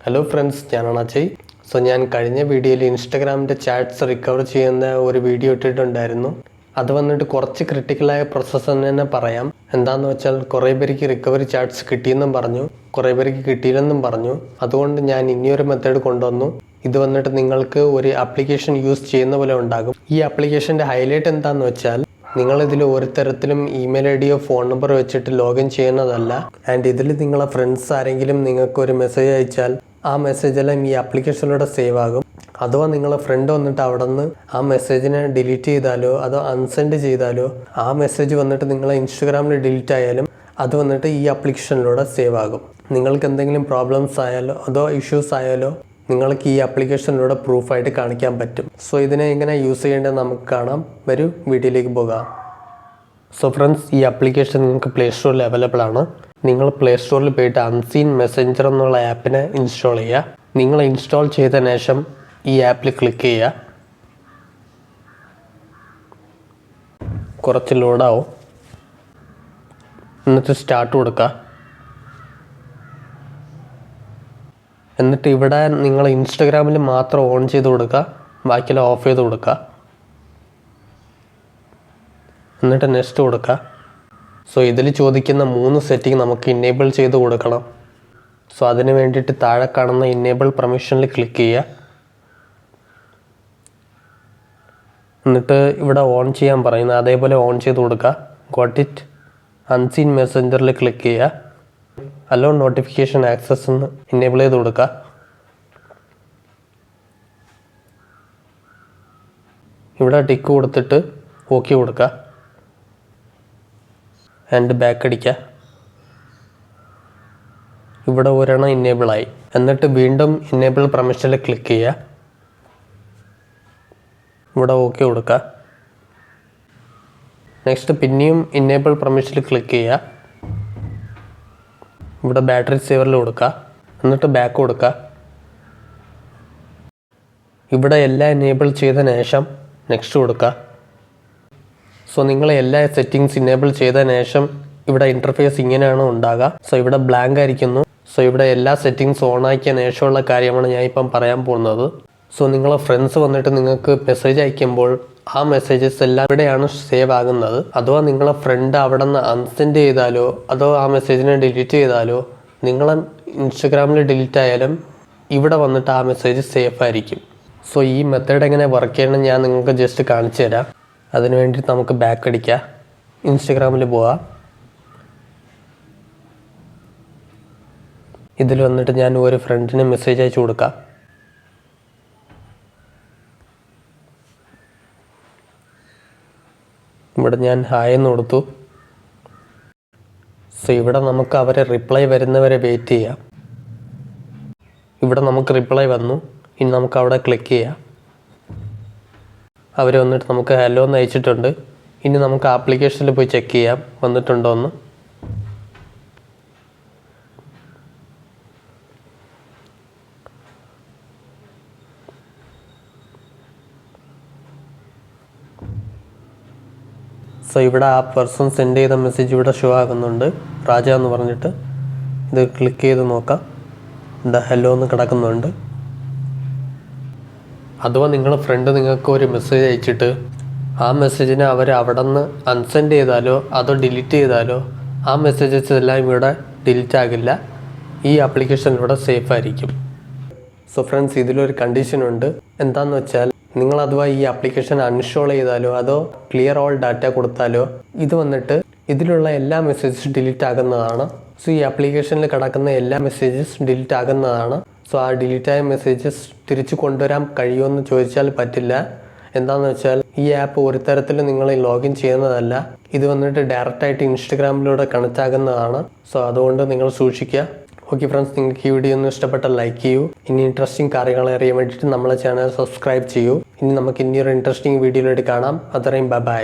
Hello friends, ഞാനാണ് അജയ്. ഞാൻ കഴിഞ്ഞ വീഡിയോയിൽ ഇൻസ്റ്റാഗ്രാമിൻ്റെ ചാറ്റ്സ് റിക്കവർ ചെയ്യുന്ന ഒരു വീഡിയോ ഇട്ടിട്ടുണ്ടായിരുന്നു. അത് വന്നിട്ട് കുറച്ച് ക്രിട്ടിക്കലായ പ്രോസസ്സ് തന്നെ പറയാം. എന്താണെന്ന് വെച്ചാൽ കുറേ പേർക്ക് റിക്കവറി ചാറ്റ്സ് കിട്ടിയെന്നും പറഞ്ഞു, കുറേ പേർക്ക് കിട്ടിയില്ലെന്നും പറഞ്ഞു. അതുകൊണ്ട് ഞാൻ ഇനിയൊരു മെത്തേഡ് കൊണ്ടുവന്നു. ഇത് വന്നിട്ട് നിങ്ങൾക്ക് ഒരു ആപ്ലിക്കേഷൻ യൂസ് ചെയ്യുന്ന പോലെ ഉണ്ടാകും. ഈ ആപ്ലിക്കേഷൻ്റെ ഹൈലൈറ്റ് എന്താണെന്ന് വെച്ചാൽ, നിങ്ങളിതിൽ ഒരു തരത്തിലും ഇമെയിൽ ഐ ഡിയോ ഫോൺ നമ്പറോ വെച്ചിട്ട് ലോഗിൻ ചെയ്യുന്നതല്ല. ആൻഡ് ഇതിൽ നിങ്ങളെ ഫ്രണ്ട്സ് ആരെങ്കിലും നിങ്ങൾക്ക് ഒരു മെസ്സേജ് അയച്ചാൽ ആ മെസ്സേജെല്ലാം ഈ ആപ്ലിക്കേഷനിലൂടെ സേവ് ആകും. അഥവാ നിങ്ങളെ ഫ്രണ്ട് വന്നിട്ട് അവിടെ നിന്ന് ആ മെസ്സേജിനെ ഡിലീറ്റ് ചെയ്താലോ അതോ അൺസെൻഡ് ചെയ്താലോ, ആ മെസ്സേജ് വന്നിട്ട് നിങ്ങളെ ഇൻസ്റ്റഗ്രാമിൽ ഡിലീറ്റ് ആയാലും അത് വന്നിട്ട് ഈ ആപ്ലിക്കേഷനിലൂടെ സേവ് ആകും. നിങ്ങൾക്ക് എന്തെങ്കിലും പ്രോബ്ലംസ് ആയാലോ അതോ ഇഷ്യൂസ് ആയാലോ നിങ്ങൾക്ക് ഈ ആപ്ലിക്കേഷനിലൂടെ പ്രൂഫായിട്ട് കാണിക്കാൻ പറ്റും. ഇതിനെ എങ്ങനെ യൂസ് ചെയ്യേണ്ടത് നമുക്ക് കാണാം. വരൂ വീഡിയോയിലേക്ക് പോകാം. ഫ്രണ്ട്സ്, ഈ ആപ്ലിക്കേഷൻ നിങ്ങൾക്ക് പ്ലേ സ്റ്റോറിൽ അവൈലബിൾ ആണ്. നിങ്ങൾ പ്ലേ സ്റ്റോറിൽ പോയിട്ട് അൺസീൻ മെസ്സഞ്ചർ എന്നുള്ള ആപ്പിനെ ഇൻസ്റ്റാൾ ചെയ്യുക. നിങ്ങൾ ഇൻസ്റ്റാൾ ചെയ്തതിന് ശേഷം ഈ ആപ്പിൽ ക്ലിക്ക് ചെയ്യുക. കുറച്ച് ലോഡാവും, എന്നിട്ട് സ്റ്റാർട്ട് കൊടുക്കുക. എന്നിട്ട് ഇവിടെ നിങ്ങൾ ഇൻസ്റ്റഗ്രാമിൽ മാത്രം ഓൺ ചെയ്ത് കൊടുക്കുക, ബാക്കിയെല്ലാം ഓഫ് ചെയ്ത് കൊടുക്കുക. എന്നിട്ട് നെക്സ്റ്റ് കൊടുക്കുക. ഇതിൽ ചോദിക്കുന്ന 3 സെറ്റിംഗ് നമുക്ക് ഇന്നേബിൾ ചെയ്ത് കൊടുക്കണം. അതിന് വേണ്ടിയിട്ട് താഴെ കാണുന്ന ഇന്നേബിൾ പെർമിഷനിൽ ക്ലിക്ക് ചെയ്യുക. എന്നിട്ട് ഇവിടെ ഓൺ ചെയ്യാൻ പറയുന്നത് അതേപോലെ ഓൺ ചെയ്ത് കൊടുക്കുക. Got it. അൺസീൻ മെസ്സഞ്ചറിൽ ക്ലിക്ക് ചെയ്യുക. അലോ നോട്ടിഫിക്കേഷൻ ആക്സസ് എന്ന് ഇന്നേബിൾ ചെയ്ത് കൊടുക്കുക. ഇവിടെ ടിക്ക് കൊടുത്തിട്ട് ഓക്കെ കൊടുക്കുക. ആൻഡ് ബാക്ക് അടിക്കുക. ഇവിടെ ഒരെണ്ണം ഇന്നേബിളായി. എന്നിട്ട് വീണ്ടും ഇന്നേബിൾ പെർമിഷനിൽ ക്ലിക്ക് ചെയ്യുക. ഇവിടെ ഓക്കെ കൊടുക്കുക. നെക്സ്റ്റ് പിന്നെയും ഇന്നേബിൾ പെർമിഷനിൽ ക്ലിക്ക് ചെയ്യുക. ഇവിടെ ബാറ്ററി സേവറിൽ കൊടുക്കുക. എന്നിട്ട് ബാക്ക് കൊടുക്കുക. ഇവിടെ എല്ലാം എനേബിൾ ചെയ്തതിന് ശേഷം നെക്സ്റ്റ് കൊടുക്കുക. നിങ്ങൾ എല്ലാ സെറ്റിങ്സ് ഇനേബിൾ ചെയ്തതിന് ശേഷം ഇവിടെ ഇൻ്റർഫേസ് ഇങ്ങനെയാണ് ഉണ്ടാകുക. ഇവിടെ ബ്ലാങ്ക് ആയിരിക്കുന്നു. ഇവിടെ എല്ലാ സെറ്റിങ്സ് ഓൺ ആക്കിയതിന് ശേഷമുള്ള കാര്യമാണ് ഞാൻ ഇപ്പം പറയാൻ പോകുന്നത്. നിങ്ങളെ ഫ്രണ്ട്സ് വന്നിട്ട് നിങ്ങൾക്ക് മെസ്സേജ് അയക്കുമ്പോൾ ആ മെസ്സേജസ് എല്ലാം ഇവിടെയാണ് സേവ് ആകുന്നത്. അഥവാ നിങ്ങളെ ഫ്രണ്ട് അവിടെ നിന്ന് അൺസെൻഡ് ചെയ്താലോ അതോ ആ മെസ്സേജിനെ ഡിലീറ്റ് ചെയ്താലോ, നിങ്ങളെ ഇൻസ്റ്റഗ്രാമിൽ ഡിലീറ്റ് ആയാലും ഇവിടെ വന്നിട്ട് ആ മെസ്സേജ് സേഫ് ആയിരിക്കും. ഈ മെത്തേഡ് എങ്ങനെ വർക്ക് ചെയ്യണം ഞാൻ നിങ്ങൾക്ക് ജസ്റ്റ് കാണിച്ചു തരാം. അതിന് വേണ്ടി നമുക്ക് ബാക്ക് അടിക്കുക. ഇൻസ്റ്റഗ്രാമിൽ പോവാം. ഇതിൽ വന്നിട്ട് ഞാൻ ഒരു ഫ്രണ്ടിന് മെസ്സേജ് അയച്ചു കൊടുക്കാം. ഇവിടെ ഞാൻ ഹായ് എന്ന് കൊടുത്തു. ഇവിടെ നമുക്ക് അവരെ റിപ്ലൈ വരുന്നവരെ വെയിറ്റ് ചെയ്യാം. ഇവിടെ നമുക്ക് റിപ്ലൈ വന്നു. ഇനി നമുക്ക് അവിടെ ക്ലിക്ക് ചെയ്യാം. അവർ വന്നിട്ട് നമുക്ക് ഹലോ എന്ന് അയച്ചിട്ടുണ്ട്. ഇനി നമുക്ക് ആപ്ലിക്കേഷനിൽ പോയി ചെക്ക് ചെയ്യാം വന്നിട്ടുണ്ടോ എന്ന്. ഇവിടെ ആ പേഴ്സൺ സെൻഡ് ചെയ്ത മെസ്സേജ് ഇവിടെ ഷോ ആകുന്നുണ്ട്, രാജ എന്ന് പറഞ്ഞിട്ട്. ഇത് ക്ലിക്ക് ചെയ്ത് നോക്കാം. ഹലോ എന്ന് കിടക്കുന്നുണ്ട്. അഥവാ നിങ്ങളുടെ ഫ്രണ്ട് നിങ്ങൾക്ക് ഒരു മെസ്സേജ് അയച്ചിട്ട് ആ മെസ്സേജിനെ അവർ അവിടെ നിന്ന് അൺസെൻഡ് ചെയ്താലോ അതോ ഡിലീറ്റ് ചെയ്താലോ ആ മെസ്സേജസ് എല്ലാം ഇവിടെ ഡിലീറ്റ് ആകില്ല. ഈ ആപ്ലിക്കേഷനിലൂടെ സേഫ് ആയിരിക്കും. ഫ്രണ്ട്സ്, ഇതിലൊരു കണ്ടീഷനുണ്ട്. എന്താണെന്ന് വെച്ചാൽ, നിങ്ങൾ അഥവാ ഈ ആപ്ലിക്കേഷൻ അൺഇൻസ്റ്റാൾ ചെയ്താലോ അതോ ക്ലിയർ ഓൾ ഡാറ്റ കൊടുത്താലോ ഇത് വന്നിട്ട് ഇതിലുള്ള എല്ലാ മെസ്സേജസ് ഡിലീറ്റ് ആകുന്നതാണ്. ഈ ആപ്ലിക്കേഷനിൽ കിടക്കുന്ന എല്ലാ മെസ്സേജസ് ഡിലീറ്റ് ആകുന്നതാണ്. ആ ഡിലീറ്റായ മെസ്സേജസ് തിരിച്ചു കൊണ്ടുവരാൻ കഴിയുമെന്ന് ചോദിച്ചാൽ പറ്റില്ല. എന്താണെന്ന് വെച്ചാൽ, ഈ ആപ്പ് ഒരു തരത്തിലും നിങ്ങൾ ലോഗിൻ ചെയ്യുന്നതല്ല. ഇത് വന്നിട്ട് ഡയറക്റ്റായിട്ട് ഇൻസ്റ്റഗ്രാമിലൂടെ കണക്റ്റ് ആകുന്നതാണ്. അതുകൊണ്ട് നിങ്ങൾ സൂക്ഷിക്കുക. ഓക്കെ ഫ്രണ്ട്സ്, നിങ്ങൾക്ക് ഈ വീഡിയോ ഒന്ന് ഇഷ്ടപ്പെട്ടാൽ ലൈക്ക് ചെയ്യൂ. ഇനി ഇൻട്രസ്റ്റിംഗ് കാര്യങ്ങൾ അറിയാൻ വേണ്ടിയിട്ട് നമ്മളെ ചാനൽ സബ്സ്ക്രൈബ് ചെയ്യൂ. ഇനി നമുക്ക് ഇനിയൊരു ഇൻട്രസ്റ്റിംഗ് വീഡിയോയിലോട്ട് കാണാം. അത്രയും ബൈ.